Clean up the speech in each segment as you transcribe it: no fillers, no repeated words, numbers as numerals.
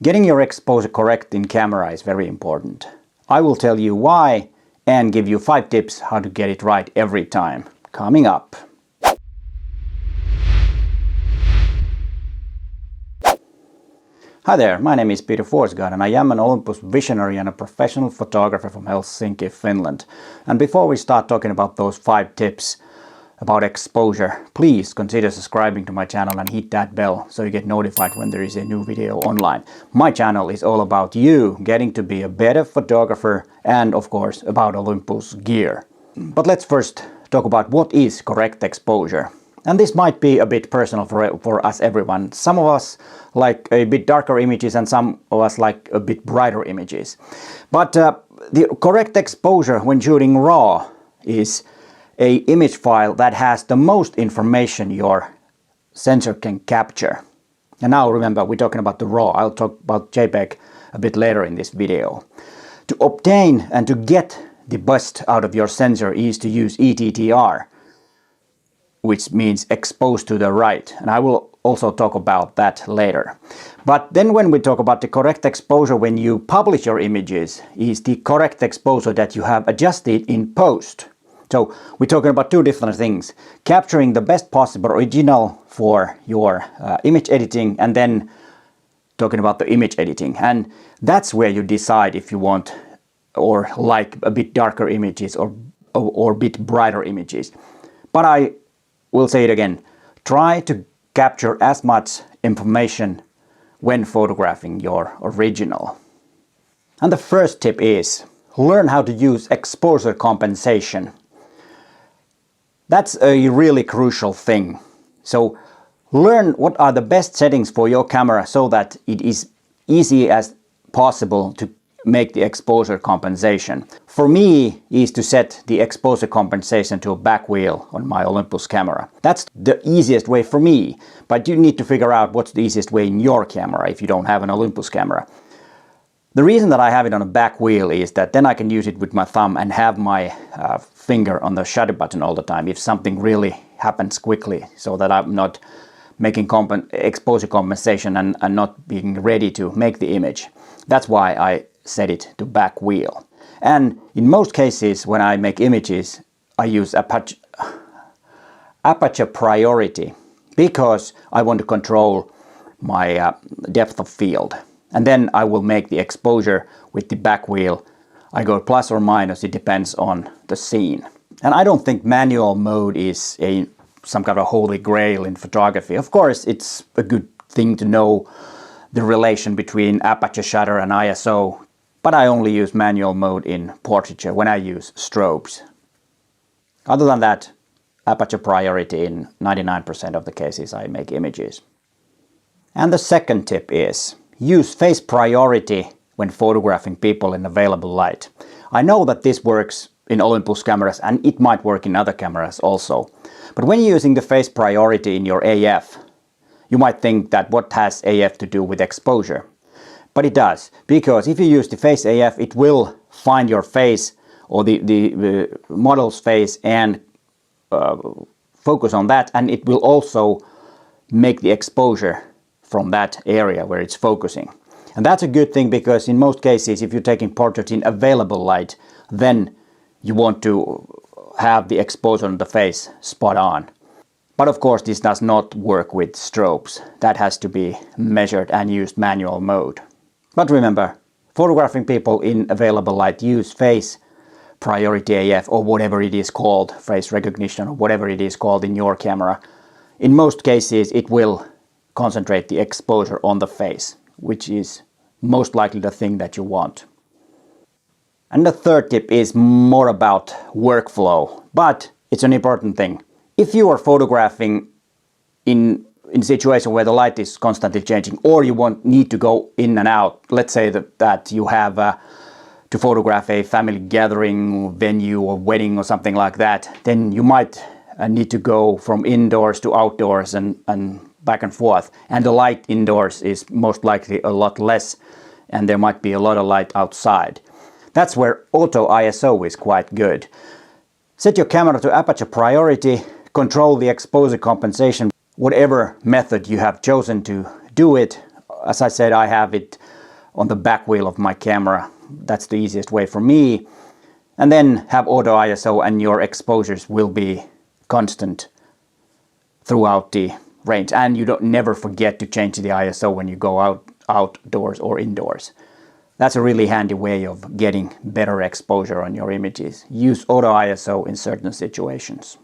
Getting your exposure correct in camera is very important. I will tell you why and give you 5 tips how to get it right every time. Coming up. Hi there, my name is Peter Forsgaard and I am an Olympus visionary and a professional photographer from Helsinki, Finland. And before we start talking about those 5 tips about exposure, please consider subscribing to my channel and hit that bell so you get notified when there is a new video online. My channel is all about you getting to be a better photographer and of course about Olympus gear. But let's first talk about what is correct exposure. And this might be a bit personal for us everyone. Some of us like a bit darker images and some of us like a bit brighter images. But the correct exposure when shooting RAW is an image file that has the most information your sensor can capture. And now remember, we're talking about the RAW. I'll talk about JPEG a bit later in this video. To obtain and to get the best out of your sensor is to use ETTR, which means exposed to the right, and I will also talk about that later. But then when we talk about the correct exposure when you publish your images is the correct exposure that you have adjusted in post. So we're talking about 2 different things: capturing the best possible original for your image editing, and then talking about the image editing. And that's where you decide if you want or like a bit darker images or a bit brighter images. But I will say it again, try to capture as much information when photographing your original. And the first tip is learn how to use exposure compensation. That's a really crucial thing. So learn what are the best settings for your camera so that it is easy as possible to make the exposure compensation. For me is to set the exposure compensation to a back wheel on my Olympus camera. That's the easiest way for me, but you need to figure out what's the easiest way in your camera if you don't have an Olympus camera. The reason that I have it on a back wheel is that then I can use it with my thumb and have my finger on the shutter button all the time if something really happens quickly, so that I'm not making exposure compensation and not being ready to make the image. That's why I set it to back wheel. And in most cases when I make images I use aperture priority because I want to control my depth of field. And then I will make the exposure with the back wheel. I go plus or minus, it depends on the scene. And I don't think manual mode is some kind of holy grail in photography. Of course it's a good thing to know the relation between aperture, shutter and ISO, but I only use manual mode in portraiture when I use strobes. Other than that, aperture priority in 99% of the cases I make images. And the second tip is use face priority when photographing people in available light. I know that this works in Olympus cameras and it might work in other cameras also. But when using the face priority in your AF, you might think that what has AF to do with exposure? But it does, because if you use the face AF, it will find your face or the model's face and focus on that, and it will also make the exposure from that area where it's focusing. And that's a good thing because in most cases if you're taking portraits in available light, then you want to have the exposure on the face spot on. But of course this does not work with strobes. That has to be measured and used manual mode. But remember, photographing people in available light, use face priority AF or whatever it is called, face recognition or whatever it is called in your camera. In most cases it will concentrate the exposure on the face, which is most likely the thing that you want. And the third tip is more about workflow, but it's an important thing. If you are photographing in a situation where the light is constantly changing, or you need to go in and out, let's say that you have to photograph a family gathering venue or wedding or something like that, then you might need to go from indoors to outdoors and back and forth. And the light indoors is most likely a lot less, and there might be a lot of light outside. That's where auto ISO is quite good. Set your camera to aperture priority, control the exposure compensation, whatever method you have chosen to do it. As I said, I have it on the back wheel of my camera. That's the easiest way for me. And then have auto ISO, and your exposures will be constant throughout the range. And you don't never forget to change the ISO when you go outdoors or indoors. That's a really handy way of getting better exposure on your images. Use auto ISO in certain situations.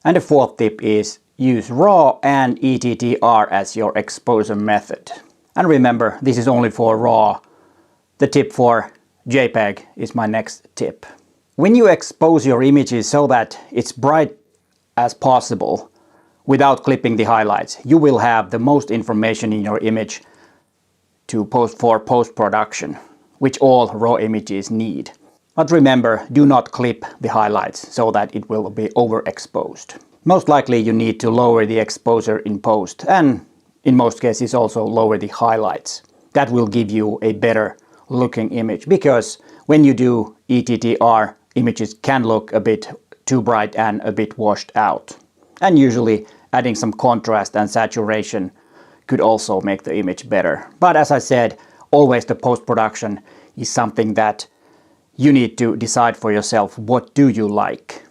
And the fourth tip is use RAW and ETTR as your exposure method. And remember, this is only for RAW. The tip for JPEG is my next tip. When you expose your images so that it's bright as possible without clipping the highlights, you will have the most information in your image to post-production, which all RAW images need. But remember, do not clip the highlights so that it will be overexposed. Most likely you need to lower the exposure in post, and in most cases also lower the highlights. That will give you a better looking image, because when you do ETTR, images can look a bit too bright and a bit washed out. And usually adding some contrast and saturation could also make the image better. But as I said, always the post-production is something that you need to decide for yourself. What do you like?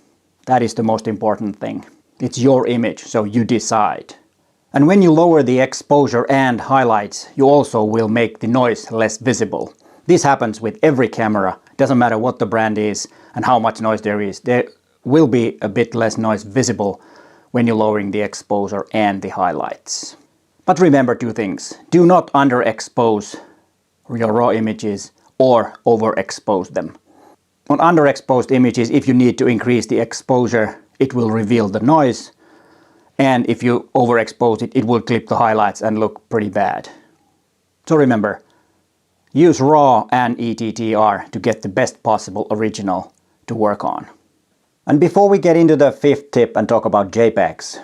That is the most important thing. It's your image, so you decide. And when you lower the exposure and highlights, you also will make the noise less visible. This happens with every camera. Doesn't matter what the brand is and how much noise there is. There will be a bit less noise visible when you're lowering the exposure and the highlights. But remember two things. Do not underexpose your RAW images or overexpose them. On underexposed images, if you need to increase the exposure, it will reveal the noise. And if you overexpose it, it will clip the highlights and look pretty bad. So remember, use RAW and ETTR to get the best possible original to work on. And before we get into the fifth tip and talk about JPEGs,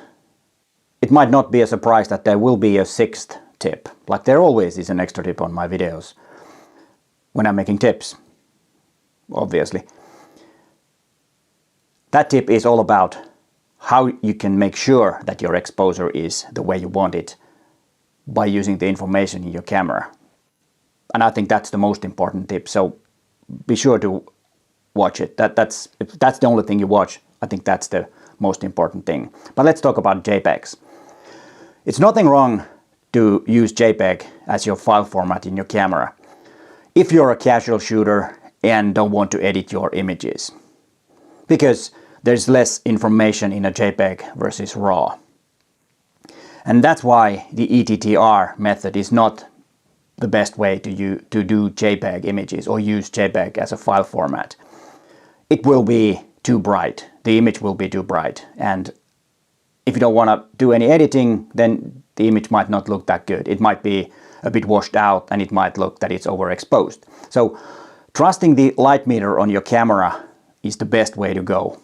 it might not be a surprise that there will be a sixth tip. Like there always is an extra tip on my videos when I'm making tips, obviously. That tip is all about how you can make sure that your exposure is the way you want it by using the information in your camera. And I think that's the most important tip, so be sure to watch it. If that's the only thing you watch, I think that's the most important thing. But let's talk about JPEGs. It's nothing wrong to use JPEG as your file format in your camera if you're a casual shooter and don't want to edit your images, because there's less information in a JPEG versus RAW. And that's why the ETTR method is not the best way to do JPEG images or use JPEG as a file format. It will be too bright. The image will be too bright. And if you don't want to do any editing, then the image might not look that good. It might be a bit washed out and it might look that it's overexposed. So trusting the light meter on your camera is the best way to go.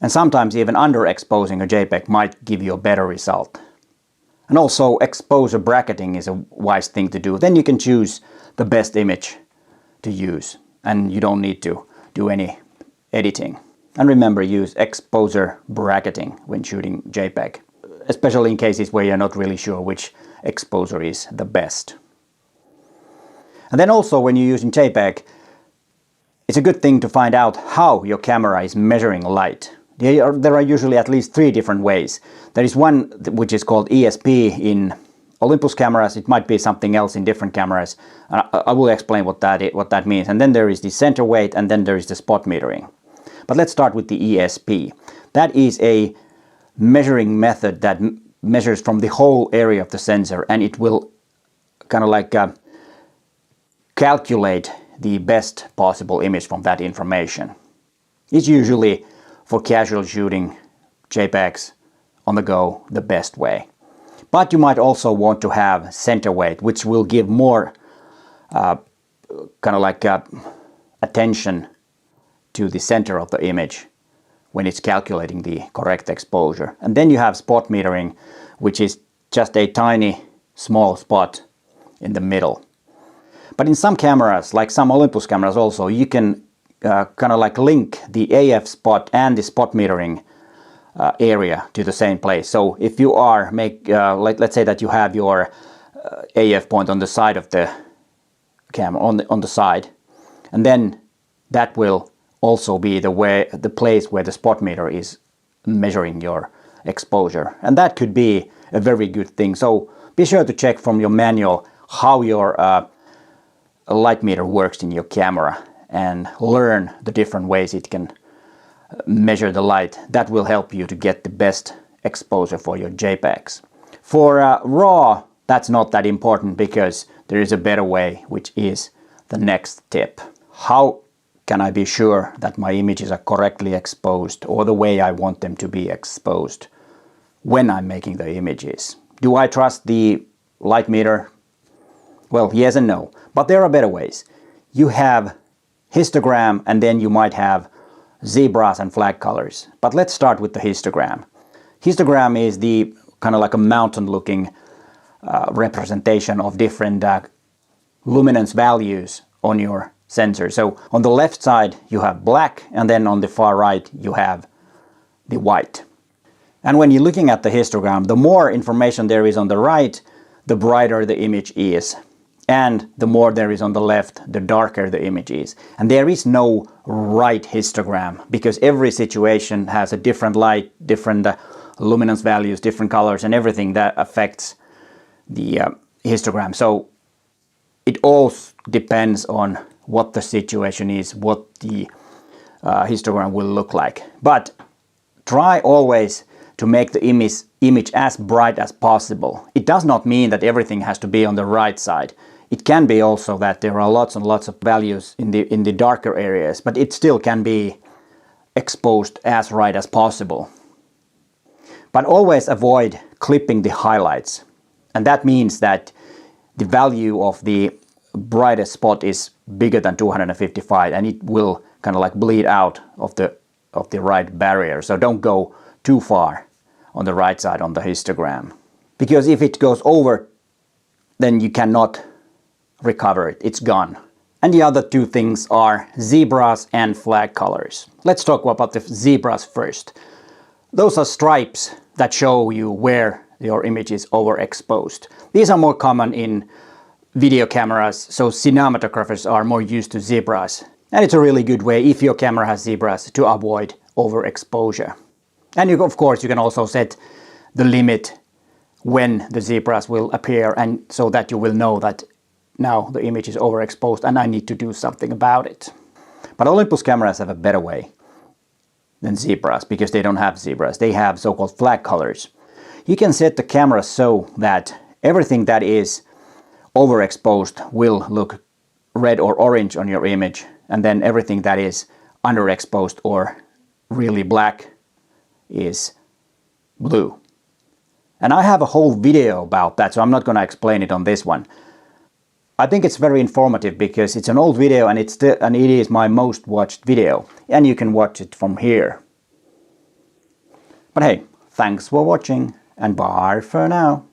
And sometimes even underexposing a JPEG might give you a better result. And also exposure bracketing is a wise thing to do. Then you can choose the best image to use and you don't need to do any editing. And remember, use exposure bracketing when shooting JPEG, especially in cases where you're not really sure which exposure is the best. And then also when you're using JPEG, it's a good thing to find out how your camera is measuring light. There are usually at least 3 different ways. There is one which is called ESP in Olympus cameras. It might be something else in different cameras. I will explain what that means. And then there is the center weight, and then there is the spot metering. But let's start with the ESP. That is a measuring method that measures from the whole area of the sensor, and it will kind of like calculate the best possible image from that information. It's usually for casual shooting JPEGs on the go the best way. But you might also want to have center weight, which will give more kind of like attention to the center of the image when it's calculating the correct exposure. And then you have spot metering, which is just a tiny small spot in the middle. But in some cameras, like some Olympus cameras also, you can kind of like link the AF spot and the spot metering area to the same place. So if you are let's say that you have your AF point on the side of the camera, on the side, and then that will also be the place where the spot meter is measuring your exposure, and that could be a very good thing. So be sure to check from your manual how your light meter works in your camera and learn the different ways it can measure the light. That will help you to get the best exposure for your JPEGs. For RAW, that's not that important because there is a better way, which is the next tip. How can I be sure that my images are correctly exposed or the way I want them to be exposed when I'm making the images? Do I trust the light meter? Well, yes and no, but there are better ways. You have histogram, and then you might have zebras and flag colors. But let's start with the histogram. Histogram is the kind of like a mountain looking representation of different luminance values on your sensor. So on the left side you have black, and then on the far right you have the white. And when you're looking at the histogram, the more information there is on the right, the brighter the image is. And the more there is on the left, the darker the image is. And there is no right histogram, because every situation has a different light, different luminance values, different colors, and everything that affects the histogram. So it all depends on what the situation is, what the histogram will look like. But try always to make the image as bright as possible. It does not mean that everything has to be on the right side. It can be also that there are lots and lots of values in the darker areas, but it still can be exposed as right as possible. But always avoid clipping the highlights. And that means that the value of the brightest spot is bigger than 255, and it will kind of like bleed out of the right barrier. So don't go too far on the right side on the histogram, because if it goes over, then you cannot recover it. It's gone. And the other two things are zebras and flag colors. Let's talk about the zebras first. Those are stripes that show you where your image is overexposed. These are more common in video cameras, so cinematographers are more used to zebras. And it's a really good way, if your camera has zebras, to avoid overexposure. And of course you can also set the limit when the zebras will appear, and so that you will know that now the image is overexposed and I need to do something about it. But Olympus cameras have a better way than zebras, because they don't have zebras. They have so-called flag colors. You can set the camera so that everything that is overexposed will look red or orange on your image, and then everything that is underexposed or really black is blue. And I have a whole video about that, so I'm not going to explain it on this one. I think it's very informative because it's an old video, and it is my most watched video, and you can watch it from here. But hey, thanks for watching, and bye for now.